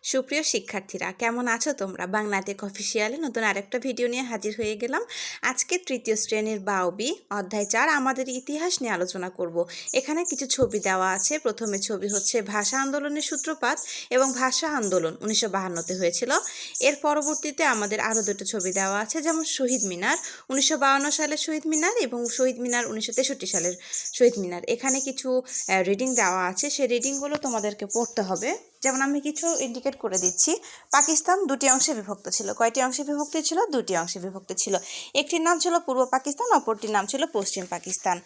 সুপ্রিয় শিক্ষার্থীরা, কেমন আছো তোমরা? বাংলা টেক অফিসিয়ালে নতুন আরেকটা ভিডিও নিয়ে হাজির হয়ে গেলাম। আজকে তৃতীয় শ্রেণীর বাউবি অধ্যায় 4 আমাদের ইতিহাস নিয়ে আলোচনা করব। এখানে কিছু ছবি দেওয়া আছে। প্রথমে ছবি হচ্ছে ভাষা আন্দোলনের সূত্রপাত এবং ভাষা আন্দোলন 1952-তে হয়েছিল। এর পরবর্তীতে আমাদের আরও দুটো ছবি দেওয়া আছে, যেমন শহীদ মিনার 1952 সালের শহীদ মিনার এবং শহীদ মিনার 1963 সালের শহীদ মিনার। এখানে কিছু রিডিং দেওয়া আছে, সেই রিডিংগুলো তোমাদেরকে পড়তে হবে। যেমন আমি কিছু ইন্ডিকেট করে দিচ্ছি। পাকিস্তান দুটি অংশে বিভক্ত ছিল। কয়টি অংশে বিভক্ত ছিল? দুটি অংশে বিভক্ত ছিল। একটির নাম ছিল পূর্ব পাকিস্তান, অপরটির নাম ছিল পশ্চিম পাকিস্তান।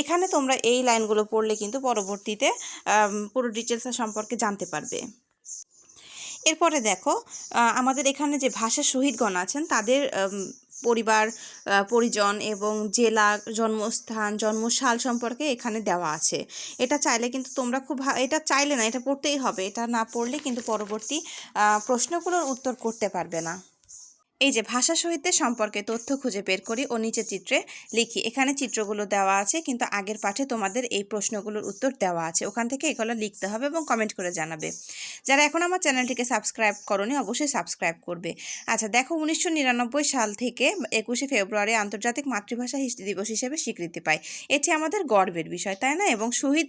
এখানে তোমরা এই লাইনগুলো পড়লে কিন্তু পরবর্তীতে পুরো ডিটেলস সম্পর্কে জানতে পারবে। এরপরে দেখো, আমাদের এখানে যে ভাষা শহীদগণ আছেন তাদের পরিবার, পরিজন এবং জেলা, জন্মস্থান, জন্মসাল সম্পর্কে এখানে দেওয়া আছে। এটা চাইলে কিন্তু তোমরা এটা চাইলে না, এটা পড়তেই হবে। এটা না পড়লে কিন্তু পরবর্তী প্রশ্নগুলোর উত্তর করতে পারবে না। এই যে ভাষা শহীদদের সম্পর্কে তথ্য খুঁজে বের করি ও নিচে চিত্রে লিখি। এখানে চিত্রগুলো দেওয়া আছে, কিন্তু আগের পাঠে তোমাদের এই প্রশ্নগুলোর উত্তর দেওয়া আছে। ওখান থেকে এগুলো লিখতে হবে এবং কমেন্ট করে জানাবে। যারা এখন আমার চ্যানেলটিকে সাবস্ক্রাইব করোনি, অবশ্যই সাবস্ক্রাইব করবে। আচ্ছা দেখো, 1999 সাল থেকে 21শে ফেব্রুয়ারি আন্তর্জাতিক মাতৃভাষা দিবস হিসেবে স্বীকৃতি পায়। এটি আমাদের গর্বের বিষয়, তাই না? এবং শহীদ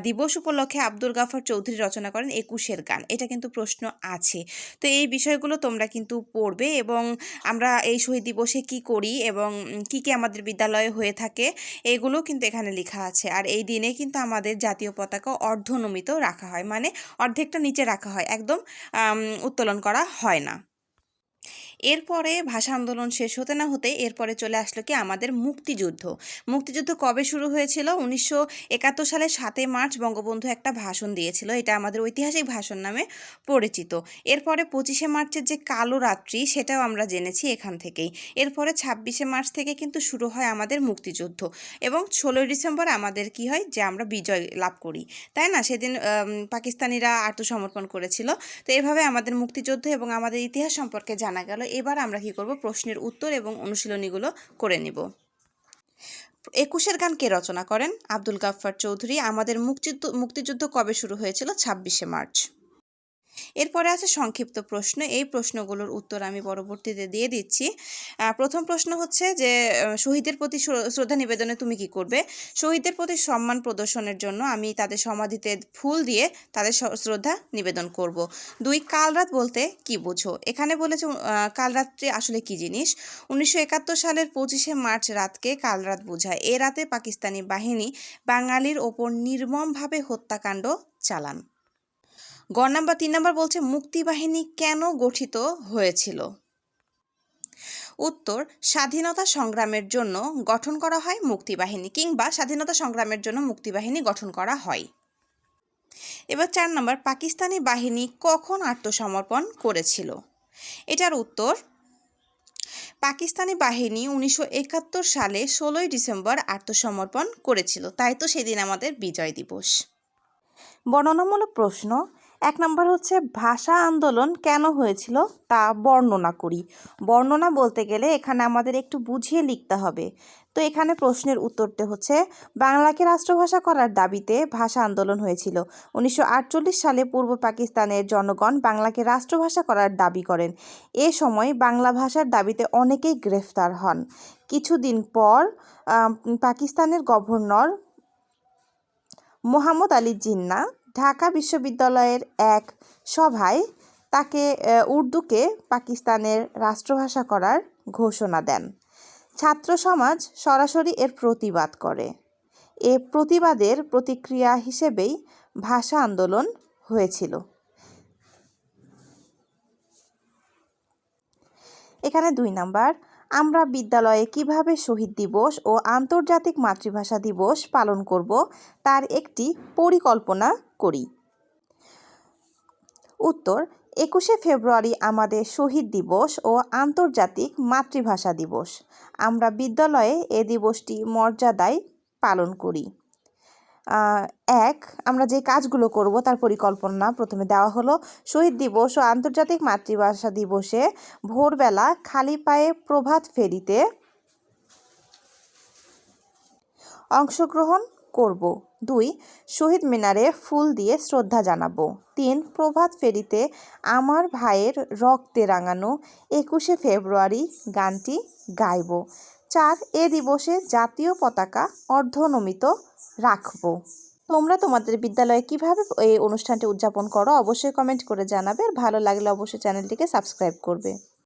দিবস উপলক্ষে আব্দুল গাফর চৌধুরী রচনা করেন 21-এর গান। এটা কিন্তু প্রশ্ন আছে। তো এই বিষয়গুলো তোমরা কিন্তু পড়বে এবং আমরা এই শহীদ দিবসে কি করি এবং কি কি আমাদের বিদ্যালয়ে হয়ে থাকে এগুলো কিন্তু এখানে লেখা আছে। আর এই দিনে কিন্তু আমাদের জাতীয় পতাকা অর্ধনমিত রাখা হয়, মানে অর্ধেকটা নিচে রাখা হয়, একদম উত্তোলন করা হয় না। এরপরে ভাষা আন্দোলন শেষ হতে না হতে এরপরে চলে আসলো কি আমাদের মুক্তিযুদ্ধ। মুক্তিযুদ্ধ কবে শুরু হয়েছিল? 1971 সালের 7 মার্চ বঙ্গবন্ধু একটা ভাষণ দিয়েছিল। এটা আমাদের ঐতিহাসিক ভাষণ নামে পরিচিত। এরপরে 25শে মার্চের যে কালো রাত্রি, সেটাও আমরা জেনেছি এখান থেকেই। এরপরে 26শে মার্চ থেকে কিন্তু শুরু হয় আমাদের মুক্তিযুদ্ধ এবং 16ই ডিসেম্বর আমাদের কি হয়, যে আমরা বিজয় লাভ করি, তাই না? সেদিন পাকিস্তানিরা আত্মসমর্পণ করেছিল। তো এভাবে আমাদের মুক্তিযুদ্ধ এবং আমাদের ইতিহাস সম্পর্কে জানা গেল। এবার আমরা কি করব, প্রশ্নের উত্তর এবং অনুশীলনীগুলো করে নিব। 21-এর গান কে রচনা করেন? আব্দুল গাফফার চৌধুরী। আমাদের মুক্তিযুদ্ধ কবে শুরু হয়েছিল? 26শে মার্চ। এরপরে আছে সংক্ষিপ্ত প্রশ্ন। এই প্রশ্নগুলোর উত্তর আমি পরবর্তীতে দিয়ে দিচ্ছি। প্রথম প্রশ্ন হচ্ছে যে শহীদদের প্রতি শ্রদ্ধা নিবেদনে তুমি কি করবে? শহীদদের প্রতি সম্মান প্রদর্শনের জন্য আমি তাদের সমাধিতে ফুল দিয়ে তাদের শ্রদ্ধা নিবেদন করব। 2, কালরাত বলতে কি বোঝো? এখানে বলেছে কালরাত্রি আসলে কি জিনিস? 1971 সালের 25শে মার্চ রাতকে কালরাত বোঝায়। এ রাতে পাকিস্তানি বাহিনী বাঙালির ওপর নির্মমভাবে হত্যাকাণ্ড চালান। 3 নম্বর বলছে মুক্তিবাহিনী কেন গঠিত হয়েছিল? উত্তর, স্বাধীনতা সংগ্রামের জন্য গঠন করা হয় মুক্তিবাহিনী, কিংবা স্বাধীনতা সংগ্রামের জন্য মুক্তিবাহিনী গঠন করা হয়। এবার 4 নম্বর, পাকিস্তানি বাহিনী কখন আত্মসমর্পণ করেছিল? এটার উত্তর, পাকিস্তানি বাহিনী 1971 সালে 16ই ডিসেম্বর আত্মসমর্পণ করেছিল। তাই তো সেদিন আমাদের বিজয় দিবস। বর্ণনামূলক প্রশ্ন। 1 নম্বর হচ্ছে ভাষা আন্দোলন কেন হয়েছিল তা বর্ণনা করি। বর্ণনা বলতে গেলে এখানে আমাদের একটু বুঝিয়ে লিখতে হবে। তো এখানে প্রশ্নের উত্তরটা হচ্ছে, বাংলাকে রাষ্ট্রভাষা করার দাবিতে ভাষা আন্দোলন হয়েছিল। 1948 সালে পূর্ব পাকিস্তানের জনগণ বাংলাকে রাষ্ট্রভাষা করার দাবি করেন। এ সময় বাংলা ভাষার দাবিতে অনেকেই গ্রেফতার হন। কিছুদিন পর পাকিস্তানের গভর্নর মোহাম্মদ আলী জিন্না ঢাকা বিশ্ববিদ্যালয়ের এক সভায় তাকে উর্দুকে পাকিস্তানের রাষ্ট্রভাষা করার ঘোষণা দেন। ছাত্র সমাজ সরাসরি এর প্রতিবাদ করে। এ প্রতিবাদের প্রতিক্রিয়া হিসেবেই ভাষা আন্দোলন হয়েছিল। এখানে 2 নাম্বার, আমরা বিদ্যালয়ে কিভাবে শহীদ দিবস ও আন্তর্জাতিক মাতৃভাষা দিবস পালন করব তার একটি পরিকল্পনা করি। উত্তর, 21শে ফেব্রুয়ারি আমাদের শহীদ দিবস ও আন্তর্জাতিক মাতৃভাষা দিবস। আমরা বিদ্যালয়ে এ দিবসটি মর্যাদায় পালন করি। 1, আমরা যে কাজগুলো করব তার পরিকল্পনা প্রথমে দেওয়া হলো। শহীদ দিবস ও আন্তর্জাতিক মাতৃভাষা দিবসে ভোরবেলা খালি পায়ে প্রভাত ফেরিতে অংশগ্রহণ করব। 2 শহীদ মিনারে ফুল দিয়ে শ্রদ্ধা জানাবো। 3 প্রভাত ফেরিতে আমার ভাইয়ের রক্তে রাঙানো 21শে ফেব্রুয়ারি গানটি গাইব। 4 এ দিবসে জাতীয় পতাকা অর্ধনমিত রাখব। তোমরা তোমাদের বিদ্যালয়ে কিভাবে এই অনুষ্ঠানটি উদযাপন করো অবশ্যই কমেন্ট করে জানাবে। আর ভালো লাগলে অবশ্যই চ্যানেলটিকে সাবস্ক্রাইব করবে।